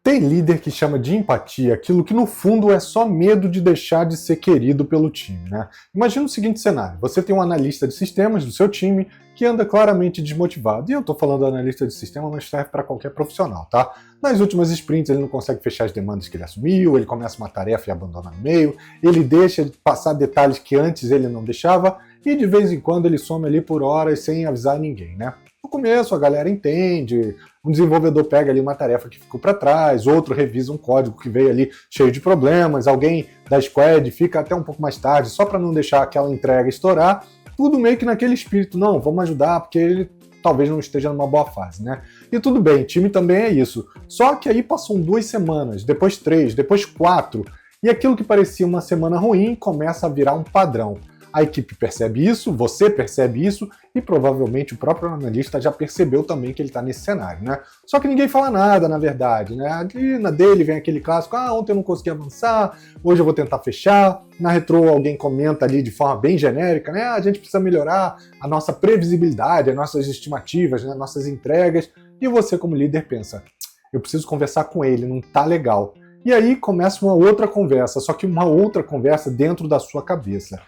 Tem líder que chama de empatia aquilo que no fundo é só medo de deixar de ser querido pelo time, né? Imagina o seguinte cenário, você tem um analista de sistemas do seu time que anda claramente desmotivado, e eu estou falando do analista de sistema, mas serve para qualquer profissional, tá? Nas últimas sprints ele não consegue fechar as demandas que ele assumiu, ele começa uma tarefa e abandona no meio, ele deixa de passar detalhes que antes ele não deixava, e de vez em quando ele some ali por horas sem avisar ninguém, né? No começo a galera entende, um desenvolvedor pega ali uma tarefa que ficou para trás, outro revisa um código que veio ali cheio de problemas, alguém da squad fica até um pouco mais tarde só para não deixar aquela entrega estourar, tudo meio que naquele espírito, não, vamos ajudar porque ele talvez não esteja numa boa fase, né? E tudo bem, time também é isso, só que aí passam 2 semanas, depois 3, depois 4, e aquilo que parecia uma semana ruim começa a virar um padrão. A equipe percebe isso, você percebe isso e provavelmente o próprio analista já percebeu também que ele está nesse cenário, né? Só que ninguém fala nada, na verdade, né? Ali na dele vem aquele clássico, ontem eu não consegui avançar, hoje eu vou tentar fechar. Na retrô alguém comenta ali de forma bem genérica, né? A gente precisa melhorar a nossa previsibilidade, as nossas estimativas, né? Nossas entregas. E você como líder pensa, eu preciso conversar com ele, não tá legal. E aí começa uma outra conversa, só que uma outra conversa dentro da sua cabeça.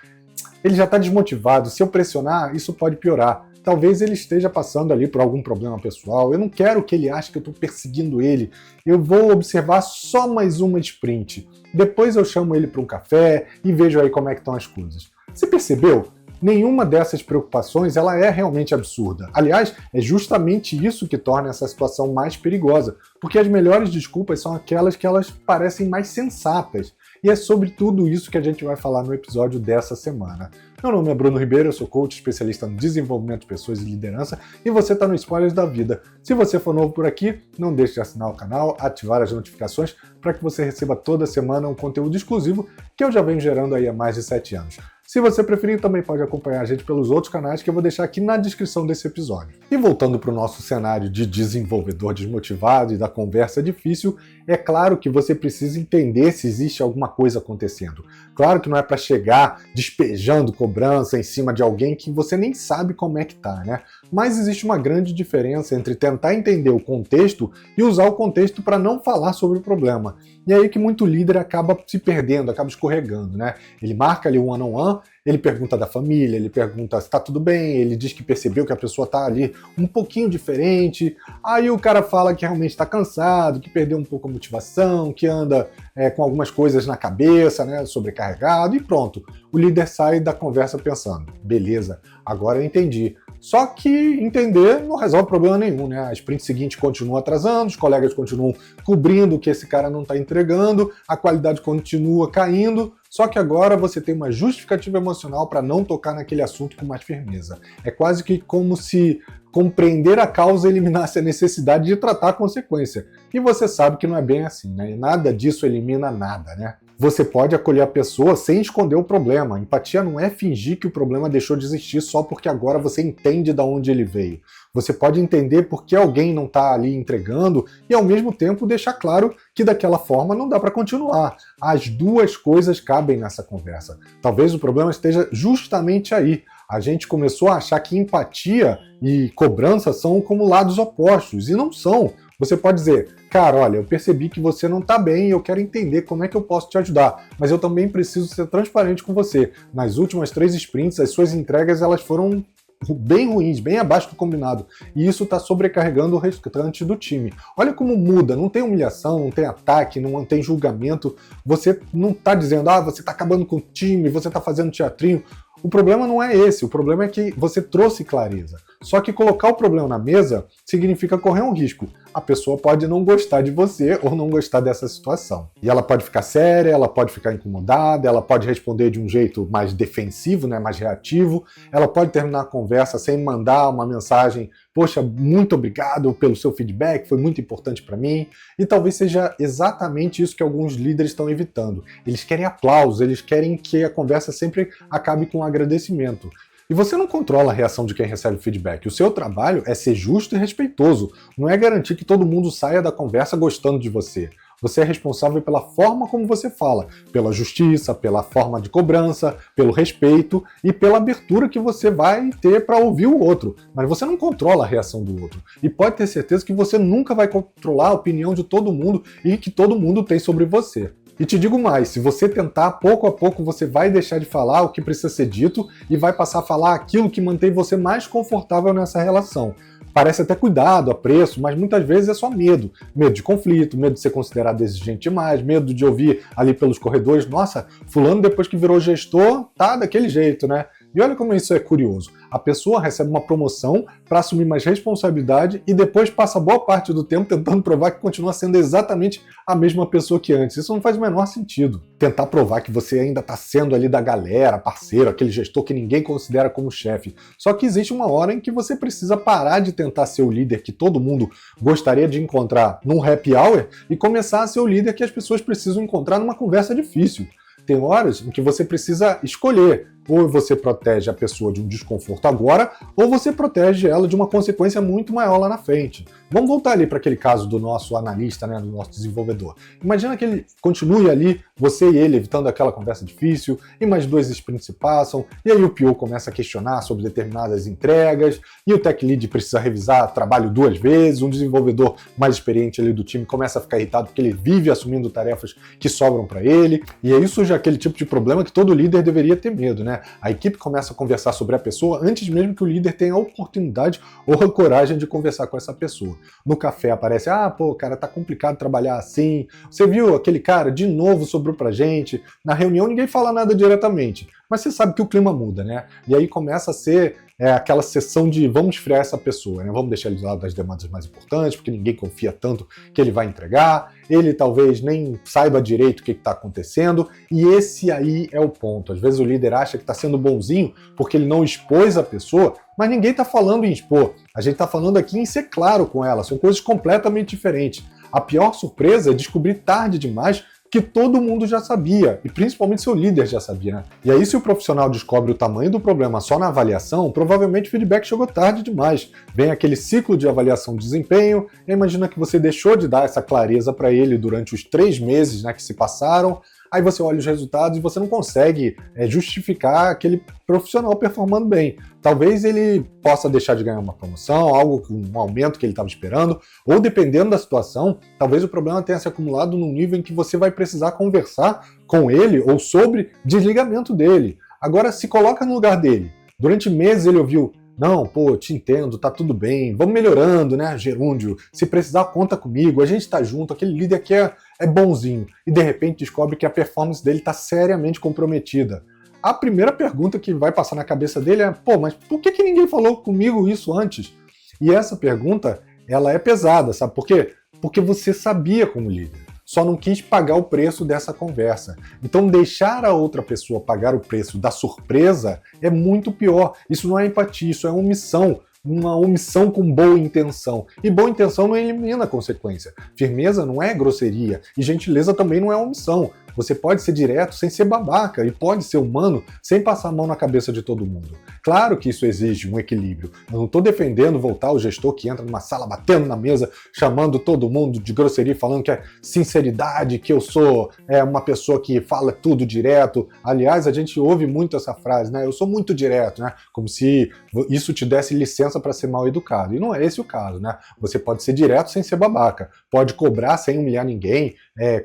Ele já está desmotivado, se eu pressionar, isso pode piorar. Talvez ele esteja passando ali por algum problema pessoal, eu não quero que ele ache que eu estou perseguindo ele, eu vou observar só mais uma sprint. Depois eu chamo ele para um café e vejo aí como é que estão as coisas. Você percebeu? Nenhuma dessas preocupações ela é realmente absurda. Aliás, é justamente isso que torna essa situação mais perigosa, porque as melhores desculpas são aquelas que elas parecem mais sensatas. E é sobre tudo isso que a gente vai falar no episódio dessa semana. Meu nome é Bruno Ribeiro, eu sou coach especialista no desenvolvimento de pessoas e liderança, e você está no Spoilers da Vida. Se você for novo por aqui, não deixe de assinar o canal, ativar as notificações para que você receba toda semana um conteúdo exclusivo que eu já venho gerando aí há mais de 7 anos. Se você preferir, também pode acompanhar a gente pelos outros canais que eu vou deixar aqui na descrição desse episódio. E voltando para o nosso cenário de desenvolvedor desmotivado e da conversa difícil, é claro que você precisa entender se existe alguma coisa acontecendo. Claro que não é para chegar despejando cobrança em cima de alguém que você nem sabe como é que tá, né? Mas existe uma grande diferença entre tentar entender o contexto e usar o contexto para não falar sobre o problema. E é aí que muito líder acaba se perdendo, acaba escorregando, né? Ele marca ali um one-on-one, ele pergunta da família, ele pergunta se tá tudo bem, ele diz que percebeu que a pessoa tá ali um pouquinho diferente, aí o cara fala que realmente tá cansado, que perdeu um pouco a motivação, que anda com algumas coisas na cabeça, né, sobrecarregado, e pronto. O líder sai da conversa pensando, beleza, agora eu entendi. Só que entender não resolve problema nenhum, né? A sprint seguinte continua atrasando, os colegas continuam cobrindo o que esse cara não está entregando, a qualidade continua caindo, só que agora você tem uma justificativa emocional para não tocar naquele assunto com mais firmeza. É quase que como se compreender a causa eliminasse a necessidade de tratar a consequência. E você sabe que não é bem assim, né? E nada disso elimina nada, né? Você pode acolher a pessoa sem esconder o problema. Empatia não é fingir que o problema deixou de existir só porque agora você entende de onde ele veio. Você pode entender por que alguém não está ali entregando e ao mesmo tempo deixar claro que daquela forma não dá para continuar. As duas coisas cabem nessa conversa. Talvez o problema esteja justamente aí. A gente começou a achar que empatia e cobrança são como lados opostos, e não são. Você pode dizer, cara, olha, eu percebi que você não está bem e eu quero entender como é que eu posso te ajudar, mas eu também preciso ser transparente com você. Nas últimas 3 sprints, as suas entregas elas foram bem ruins, bem abaixo do combinado, e isso está sobrecarregando o restante do time. Olha como muda, não tem humilhação, não tem ataque, não tem julgamento, você não está dizendo, você está acabando com o time, você está fazendo teatrinho. O problema não é esse, o problema é que você trouxe clareza. Só que colocar o problema na mesa significa correr um risco. A pessoa pode não gostar de você ou não gostar dessa situação. E ela pode ficar séria, ela pode ficar incomodada, ela pode responder de um jeito mais defensivo, né, mais reativo, ela pode terminar a conversa sem mandar uma mensagem, poxa, muito obrigado pelo seu feedback, foi muito importante para mim. E talvez seja exatamente isso que alguns líderes estão evitando. Eles querem aplausos, eles querem que a conversa sempre acabe com um agradecimento. E você não controla a reação de quem recebe o feedback. O seu trabalho é ser justo e respeitoso. Não é garantir que todo mundo saia da conversa gostando de você. Você é responsável pela forma como você fala, pela justiça, pela forma de cobrança, pelo respeito e pela abertura que você vai ter para ouvir o outro. Mas você não controla a reação do outro. E pode ter certeza que você nunca vai controlar a opinião de todo mundo e que todo mundo tem sobre você. E te digo mais, se você tentar, pouco a pouco você vai deixar de falar o que precisa ser dito e vai passar a falar aquilo que mantém você mais confortável nessa relação. Parece até cuidado, apreço, mas muitas vezes é só medo. Medo de conflito, medo de ser considerado exigente demais, medo de ouvir ali pelos corredores, nossa, fulano depois que virou gestor, tá daquele jeito, né? E olha como isso é curioso. A pessoa recebe uma promoção para assumir mais responsabilidade e depois passa boa parte do tempo tentando provar que continua sendo exatamente a mesma pessoa que antes. Isso não faz o menor sentido. Tentar provar que você ainda está sendo ali da galera, parceiro, aquele gestor que ninguém considera como chefe. Só que existe uma hora em que você precisa parar de tentar ser o líder que todo mundo gostaria de encontrar num happy hour e começar a ser o líder que as pessoas precisam encontrar numa conversa difícil. Tem horas em que você precisa escolher. Ou você protege a pessoa de um desconforto agora, ou você protege ela de uma consequência muito maior lá na frente. Vamos voltar ali para aquele caso do nosso analista, né, do nosso desenvolvedor. Imagina que ele continue ali, você e ele, evitando aquela conversa difícil, e mais 2 sprints se passam, e aí o PO começa a questionar sobre determinadas entregas, e o Tech Lead precisa revisar trabalho 2 vezes, um desenvolvedor mais experiente ali do time começa a ficar irritado porque ele vive assumindo tarefas que sobram para ele, e aí surge aquele tipo de problema que todo líder deveria ter medo, né? A equipe começa a conversar sobre a pessoa antes mesmo que o líder tenha a oportunidade ou a coragem de conversar com essa pessoa. No café aparece, pô, cara, tá complicado trabalhar assim. Você viu aquele cara, de novo sobrou pra gente. Na reunião ninguém fala nada diretamente, mas você sabe que o clima muda, né? E aí começa a ser aquela sessão de vamos esfriar essa pessoa, né? Vamos deixar ele de lado das demandas mais importantes, porque ninguém confia tanto que ele vai entregar, ele talvez nem saiba direito o que está acontecendo, e esse aí é o ponto. Às vezes o líder acha que está sendo bonzinho porque ele não expôs a pessoa, mas ninguém está falando em expor. A gente está falando aqui em ser claro com ela, são coisas completamente diferentes. A pior surpresa é descobrir tarde demais que todo mundo já sabia, e principalmente seu líder já sabia, né? E aí, se o profissional descobre o tamanho do problema só na avaliação, provavelmente o feedback chegou tarde demais. Vem aquele ciclo de avaliação de desempenho, e imagina que você deixou de dar essa clareza para ele durante os 3 meses, né, que se passaram. Aí você olha os resultados e você não consegue justificar aquele profissional performando bem. Talvez ele possa deixar de ganhar uma promoção, um aumento que ele estava esperando, ou dependendo da situação, talvez o problema tenha se acumulado num nível em que você vai precisar conversar com ele ou sobre desligamento dele. Agora, se coloca no lugar dele. Durante meses ele ouviu: não, pô, te entendo, tá tudo bem, vamos melhorando, né, Gerúndio? Se precisar, conta comigo, a gente tá junto, aquele líder aqui é bonzinho. E de repente descobre que a performance dele tá seriamente comprometida. A primeira pergunta que vai passar na cabeça dele é: pô, mas por que ninguém falou comigo isso antes? E essa pergunta, ela é pesada, sabe por quê? Porque você sabia como líder. Só não quis pagar o preço dessa conversa. Então deixar a outra pessoa pagar o preço da surpresa é muito pior. Isso não é empatia, isso é omissão. Uma omissão com boa intenção. E boa intenção não elimina a consequência. Firmeza não é grosseria. E gentileza também não é omissão. Você pode ser direto sem ser babaca e pode ser humano sem passar a mão na cabeça de todo mundo. Claro que isso exige um equilíbrio. Eu não estou defendendo voltar o gestor que entra numa sala batendo na mesa, chamando todo mundo de grosseria, falando que é sinceridade, que eu sou uma pessoa que fala tudo direto. Aliás, a gente ouve muito essa frase, né? Eu sou muito direto, né? Como se isso te desse licença para ser mal educado. E não é esse o caso, né? Você pode ser direto sem ser babaca. Pode cobrar sem humilhar ninguém,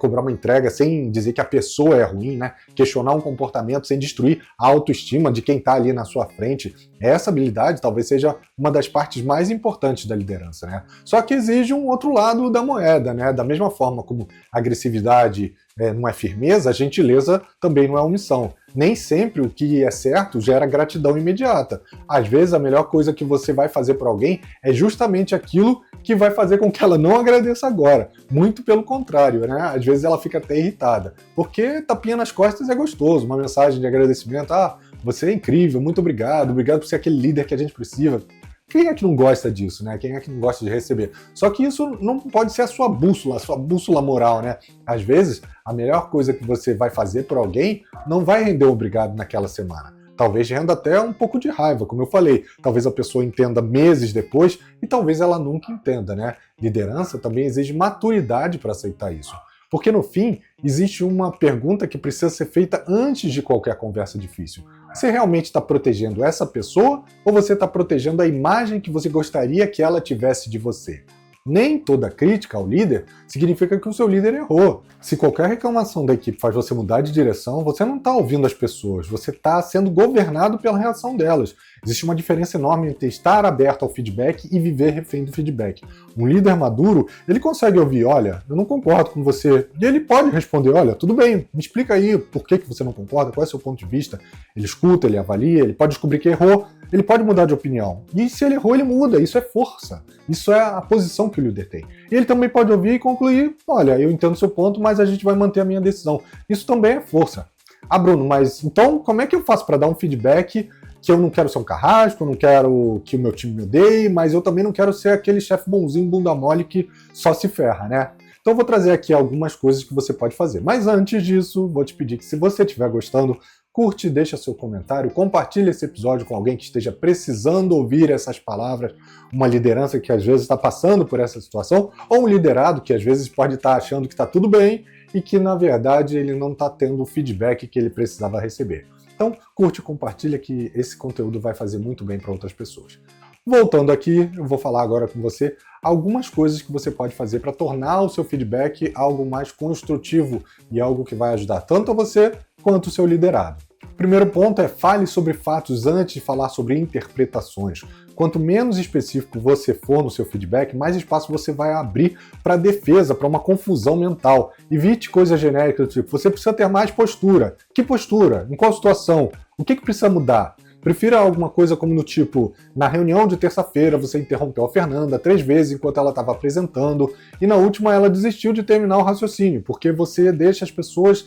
cobrar uma entrega sem dizer que a pessoa é ruim, né? Questionar um comportamento sem destruir a autoestima de quem está ali na sua frente. Essa habilidade talvez seja uma das partes mais importantes da liderança, né? Só que exige um outro lado da moeda, né? Da mesma forma como a agressividade não é firmeza, a gentileza também não é omissão. Nem sempre o que é certo gera gratidão imediata. Às vezes a melhor coisa que você vai fazer por alguém é justamente aquilo que vai fazer com que ela não agradeça agora. Muito pelo contrário, né? Às vezes ela fica até irritada. Porque tapinha nas costas é gostoso, uma mensagem de agradecimento: você é incrível, muito obrigado por ser aquele líder que a gente precisa. Quem é que não gosta disso, né? Quem é que não gosta de receber? Só que isso não pode ser a sua bússola moral, né? Às vezes, a melhor coisa que você vai fazer por alguém não vai render um obrigado naquela semana. Talvez renda até um pouco de raiva, como eu falei. Talvez a pessoa entenda meses depois e talvez ela nunca entenda, né? Liderança também exige maturidade para aceitar isso. Porque no fim, existe uma pergunta que precisa ser feita antes de qualquer conversa difícil. Você realmente está protegendo essa pessoa ou você está protegendo a imagem que você gostaria que ela tivesse de você? Nem toda crítica ao líder significa que o seu líder errou. Se qualquer reclamação da equipe faz você mudar de direção, você não está ouvindo as pessoas, você está sendo governado pela reação delas. Existe uma diferença enorme entre estar aberto ao feedback e viver refém do feedback. Um líder maduro, ele consegue ouvir, olha, eu não concordo com você. E ele pode responder, olha, tudo bem, me explica aí por que você não concorda, qual é o seu ponto de vista. Ele escuta, ele avalia, ele pode descobrir que errou, ele pode mudar de opinião. E se ele errou, ele muda. Isso é força. Isso é a posição que o líder tem. E ele também pode ouvir e concluir, olha, eu entendo o seu ponto, mas a gente vai manter a minha decisão. Isso também é força. Ah, Bruno, mas então como é que eu faço para dar um feedback que eu não quero ser um carrasco, eu não quero que o meu time me odeie, mas eu também não quero ser aquele chefe bonzinho, bunda mole que só se ferra, né? Então eu vou trazer aqui algumas coisas que você pode fazer. Mas antes disso, vou te pedir que se você estiver gostando, curte, deixa seu comentário, compartilhe esse episódio com alguém que esteja precisando ouvir essas palavras, uma liderança que às vezes está passando por essa situação, ou um liderado que às vezes pode estar achando que está tudo bem e que na verdade ele não está tendo o feedback que ele precisava receber. Então curte e compartilha que esse conteúdo vai fazer muito bem para outras pessoas. Voltando aqui, eu vou falar agora com você algumas coisas que você pode fazer para tornar o seu feedback algo mais construtivo e algo que vai ajudar tanto a você quanto o seu liderado. O primeiro ponto é fale sobre fatos antes de falar sobre interpretações. Quanto menos específico você for no seu feedback, mais espaço você vai abrir para defesa, para uma confusão mental. Evite coisas genéricas do tipo, você precisa ter mais postura. Que postura? Em qual situação? O que precisa mudar? Prefira alguma coisa como no tipo, na reunião de terça-feira você interrompeu a Fernanda 3 vezes enquanto ela estava apresentando e na última ela desistiu de terminar o raciocínio, porque você deixa as pessoas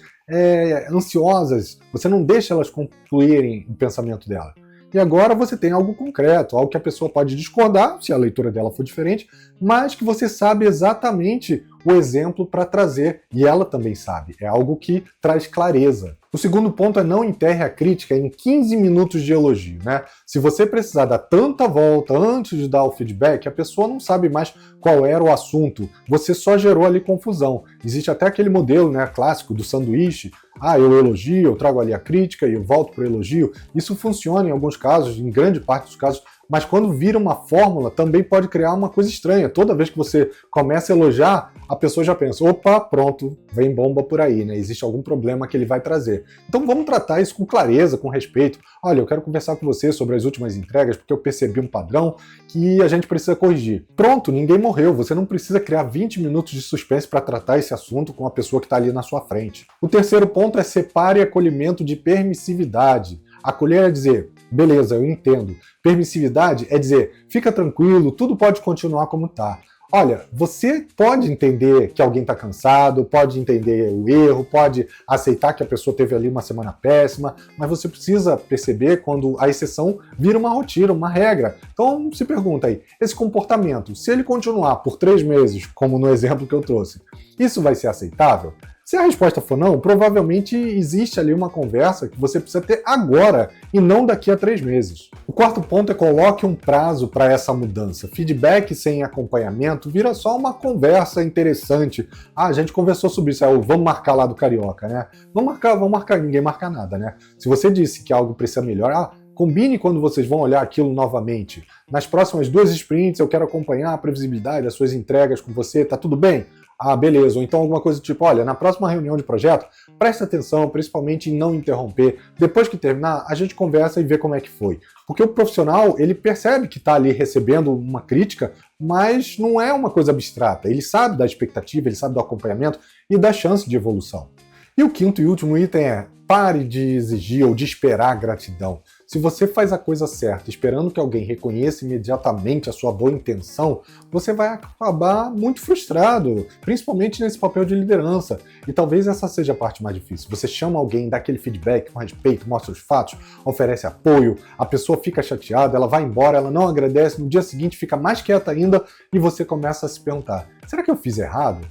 ansiosas, você não deixa elas concluírem o pensamento dela. E agora você tem algo concreto, algo que a pessoa pode discordar, se a leitura dela for diferente, mas que você sabe exatamente o exemplo para trazer, e ela também sabe. É algo que traz clareza. O segundo ponto é não enterre a crítica em 15 minutos de elogio, né? Se você precisar dar tanta volta antes de dar o feedback, a pessoa não sabe mais qual era o assunto. Você só gerou ali confusão. Existe até aquele modelo, né, clássico do sanduíche. Ah, eu elogio, eu trago ali a crítica e eu volto para o elogio. Isso funciona em alguns casos, em grande parte dos casos, mas quando vira uma fórmula, também pode criar uma coisa estranha. Toda vez que você começa a elogiar, a pessoa já pensa, opa, pronto, vem bomba por aí, né? Existe algum problema que ele vai trazer. Então vamos tratar isso com clareza, com respeito. Olha, eu quero conversar com você sobre as últimas entregas, porque eu percebi um padrão que a gente precisa corrigir. Pronto, ninguém morreu. Você não precisa criar 20 minutos de suspense para tratar esse assunto com a pessoa que está ali na sua frente. O terceiro ponto é separe acolhimento de permissividade. Acolher é dizer, beleza, eu entendo. Permissividade é dizer, fica tranquilo, tudo pode continuar como está. Olha, você pode entender que alguém está cansado, pode entender o erro, pode aceitar que a pessoa teve ali uma semana péssima, mas você precisa perceber quando a exceção vira uma rotina, uma regra. Então se pergunta aí, esse comportamento, se ele continuar por 3 meses, como no exemplo que eu trouxe, isso vai ser aceitável? Se a resposta for não, provavelmente existe ali uma conversa que você precisa ter agora e não daqui a 3 meses. O quarto ponto é coloque um prazo para essa mudança. Feedback sem acompanhamento vira só uma conversa interessante. Ah, a gente conversou sobre isso, vamos marcar lá do Carioca, né? Vamos marcar, ninguém marca nada, né? Se você disse que algo precisa melhorar, combine quando vocês vão olhar aquilo novamente. Nas próximas 2 sprints eu quero acompanhar a previsibilidade das suas entregas com você, tá tudo bem? Ah, beleza. Ou então alguma coisa do tipo, olha, na próxima reunião de projeto, presta atenção, principalmente em não interromper. Depois que terminar, a gente conversa e vê como é que foi. Porque o profissional, ele percebe que está ali recebendo uma crítica, mas não é uma coisa abstrata. Ele sabe da expectativa, ele sabe do acompanhamento e da chance de evolução. E o quinto e último item é, pare de exigir ou de esperar gratidão. Se você faz a coisa certa, esperando que alguém reconheça imediatamente a sua boa intenção, você vai acabar muito frustrado, principalmente nesse papel de liderança. E talvez essa seja a parte mais difícil. Você chama alguém, dá aquele feedback com respeito, mostra os fatos, oferece apoio, a pessoa fica chateada, ela vai embora, ela não agradece, no dia seguinte fica mais quieta ainda e você começa a se perguntar, será que eu fiz errado?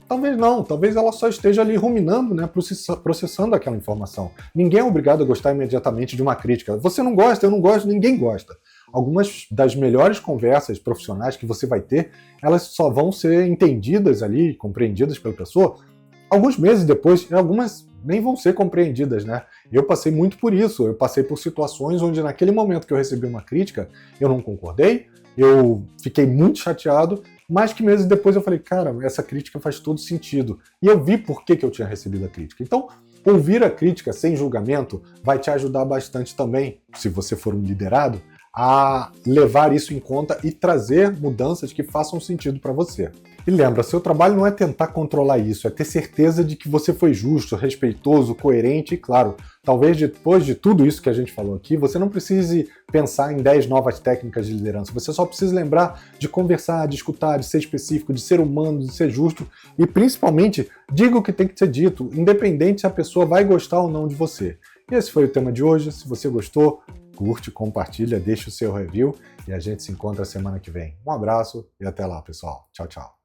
Talvez não, talvez ela só esteja ali ruminando, né, processando aquela informação. Ninguém é obrigado a gostar imediatamente de uma crítica. Você não gosta, eu não gosto, ninguém gosta. Algumas das melhores conversas profissionais que você vai ter, elas só vão ser entendidas ali, compreendidas pela pessoa, alguns meses depois, algumas nem vão ser compreendidas, né? Eu passei muito por isso, eu passei por situações onde naquele momento que eu recebi uma crítica, eu não concordei, eu fiquei muito chateado, mas que meses depois eu falei, cara, essa crítica faz todo sentido. E eu vi por que eu tinha recebido a crítica. Então, ouvir a crítica sem julgamento vai te ajudar bastante também, se você for um liderado, a levar isso em conta e trazer mudanças que façam sentido para você. E lembra, seu trabalho não é tentar controlar isso, é ter certeza de que você foi justo, respeitoso, coerente e, claro, talvez depois de tudo isso que a gente falou aqui, você não precise pensar em 10 novas técnicas de liderança, você só precisa lembrar de conversar, de escutar, de ser específico, de ser humano, de ser justo e, principalmente, diga o que tem que ser dito, independente se a pessoa vai gostar ou não de você. E esse foi o tema de hoje. Se você gostou, curte, compartilha, deixa o seu review e a gente se encontra semana que vem. Um abraço e até lá, pessoal. Tchau, tchau.